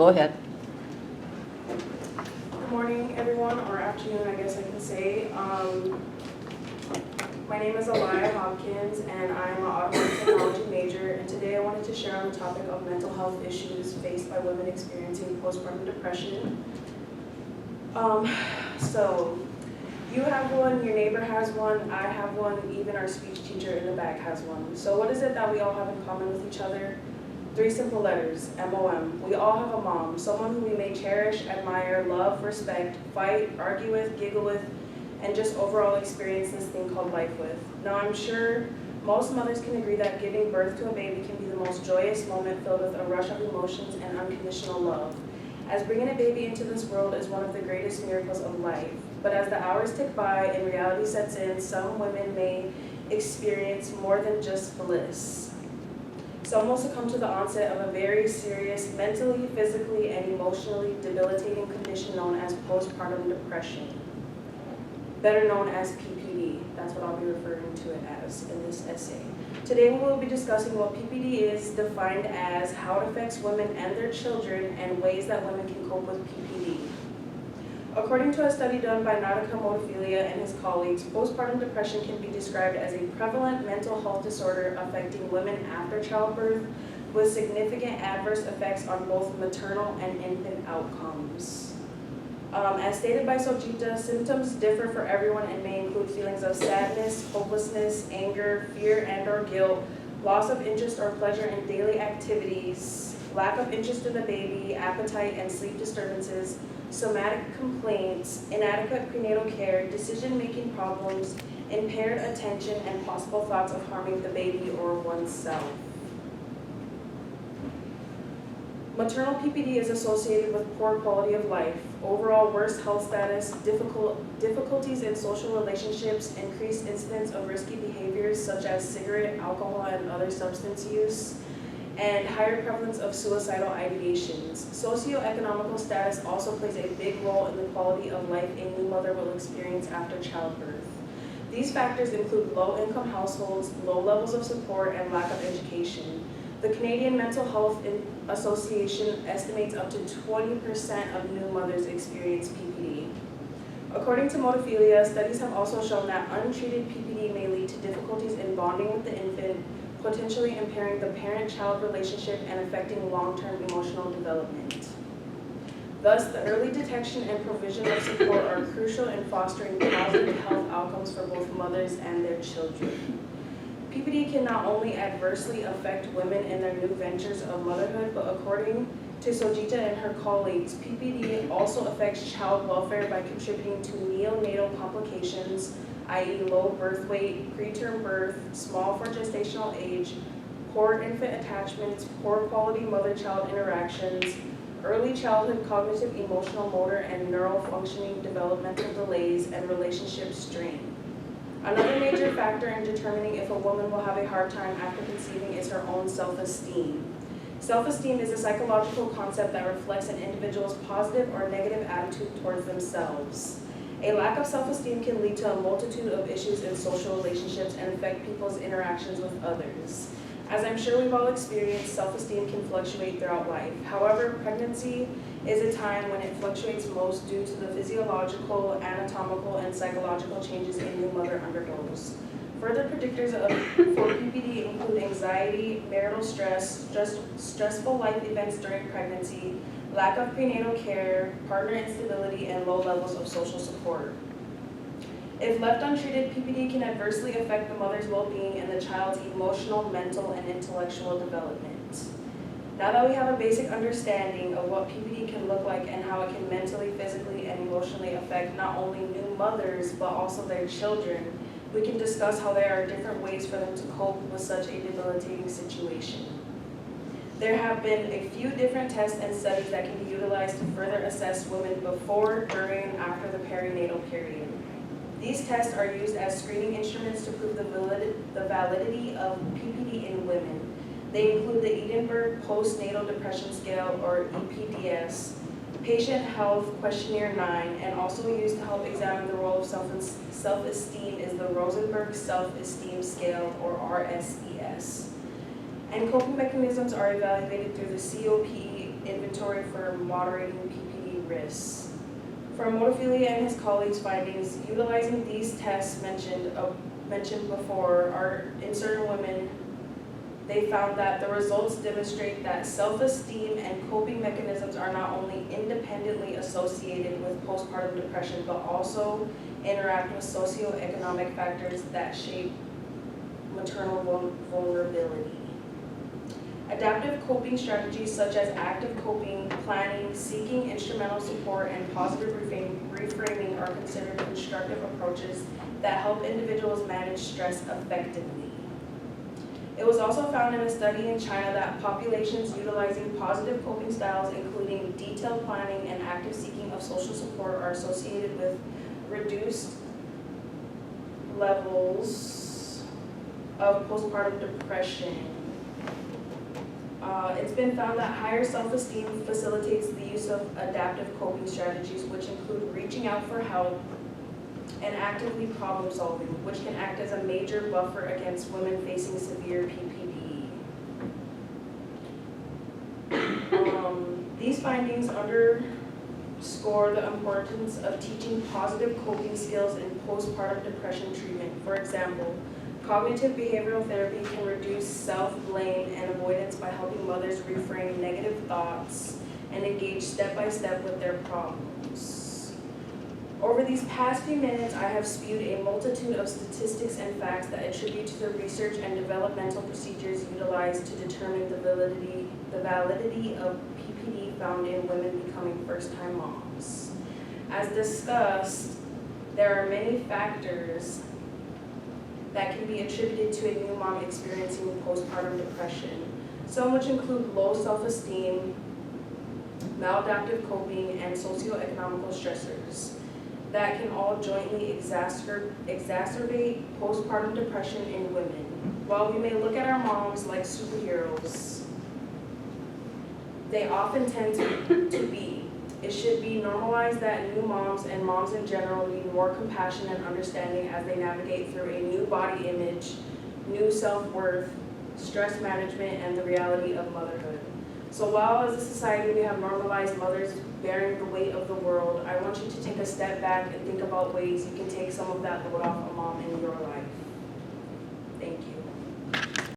Go ahead. Good morning, everyone, or afternoon, I guess I can say. My name is Aliyah Hopkins, and I'm an automotive technology major, and today I wanted to share on the topic of mental health issues faced by women experiencing postpartum depression. So, you have one, your neighbor has one, I have one, even our speech teacher in the back has one. So what is it that we all have in common with each other? 3 simple letters, MOM. We all have a mom, someone who we may cherish, admire, love, respect, fight, argue with, giggle with, and just overall experience this thing called life with. Now I'm sure most mothers can agree that giving birth to a baby can be the most joyous moment filled with a rush of emotions and unconditional love, as bringing a baby into this world is one of the greatest miracles of life. But as the hours tick by and reality sets in, some women may experience more than just bliss. Some will succumb to the onset of a very serious mentally, physically, and emotionally debilitating condition known as postpartum depression, better known as PPD. That's what I'll be referring to it as in this essay. Today we will be discussing what PPD is defined as, how it affects women and their children, and ways that women can cope with PPD. According to a study done by Nautica Modafilia and his colleagues, postpartum depression can be described as a prevalent mental health disorder affecting women after childbirth with significant adverse effects on both maternal and infant outcomes. As stated by Sojita, symptoms differ for everyone and may include feelings of sadness, hopelessness, anger, fear and or guilt, loss of interest or pleasure in daily activities, lack of interest in the baby, appetite and sleep disturbances, somatic complaints, inadequate prenatal care, decision-making problems, impaired attention, and possible thoughts of harming the baby or oneself. Maternal PPD is associated with poor quality of life, overall worse health status, difficulties in social relationships, increased incidence of risky behaviors such as cigarette, alcohol, and other substance use, and higher prevalence of suicidal ideations. Socioeconomical status also plays a big role in the quality of life a new mother will experience after childbirth. These factors include low-income households, low levels of support, and lack of education. The Canadian Mental Health Association estimates up to 20% of new mothers experience PPD. According to Modafilia, studies have also shown that untreated PPD may lead to difficulties in bonding with the infant, potentially impairing the parent-child relationship and affecting long-term emotional development. Thus, the early detection and provision of support are crucial in fostering positive health outcomes for both mothers and their children. PPD can not only adversely affect women in their new ventures of motherhood, but according to Sojita and her colleagues, PPD also affects child welfare by contributing to neonatal complications, i.e. low birth weight, preterm birth, small for gestational age, poor infant attachments, poor quality mother-child interactions, early childhood cognitive, emotional, motor, and neural functioning developmental delays, and relationship strain. Another major factor in determining if a woman will have a hard time after conceiving is her own self-esteem. Self-esteem is a psychological concept that reflects an individual's positive or negative attitude towards themselves. A lack of self-esteem can lead to a multitude of issues in social relationships and affect people's interactions with others. As I'm sure we've all experienced, self-esteem can fluctuate throughout life. However, pregnancy is a time when it fluctuates most due to the physiological, anatomical, and psychological changes a new mother undergoes. Further predictors for PPD include anxiety, marital stress, stressful life events during pregnancy, lack of prenatal care, partner instability, and low levels of social support. If left untreated, PPD can adversely affect the mother's well-being and the child's emotional, mental, and intellectual development. Now that we have a basic understanding of what PPD can look like and how it can mentally, physically, and emotionally affect not only new mothers, but also their children, we can discuss how there are different ways for them to cope with such a debilitating situation. There have been a few different tests and studies that can be utilized to further assess women before, during, and after the perinatal period. These tests are used as screening instruments to prove the validity of PPD in women. They include the Edinburgh Postnatal Depression Scale, or EPDS, Patient Health Questionnaire 9, and also used to help examine the role of self-esteem is the Rosenberg Self-Esteem Scale, or RSES. And coping mechanisms are evaluated through the inventory for moderating PPD risks. For Modaffili and his colleagues' findings, utilizing these tests mentioned before are in certain women, they found that the results demonstrate that self-esteem and coping mechanisms are not only independently associated with postpartum depression, but also interact with socioeconomic factors that shape maternal vulnerability. Adaptive coping strategies such as active coping, planning, seeking instrumental support, and positive reframing are considered constructive approaches that help individuals manage stress effectively. It was also found in a study in China that populations utilizing positive coping styles, including detailed planning and active seeking of social support, are associated with reduced levels of postpartum depression. It's been found that higher self-esteem facilitates the use of adaptive coping strategies, which include reaching out for help and actively problem solving, which can act as a major buffer against women facing severe PPD. These findings underscore the importance of teaching positive coping skills in postpartum depression treatment. For example, cognitive behavioral therapy can reduce self-blame and avoidance by helping mothers reframe negative thoughts and engage step-by-step with their problems. Over these past few minutes, I have spewed a multitude of statistics and facts that attribute to the research and developmental procedures utilized to determine the validity of PPD found in women becoming first-time moms. As discussed, there are many factors that can be attributed to a new mom experiencing postpartum depression, some which include low self-esteem, maladaptive coping, and socioeconomic stressors that can all jointly exacerbate postpartum depression in women. While we may look at our moms like superheroes, they often tend to be. It should be normalized that new moms and moms in general need more compassion and understanding as they navigate through a new body image, new self-worth, stress management, and the reality of motherhood. So while as a society we have normalized mothers bearing the weight of the world, I want you to take a step back and think about ways you can take some of that load off a mom in your life. Thank you.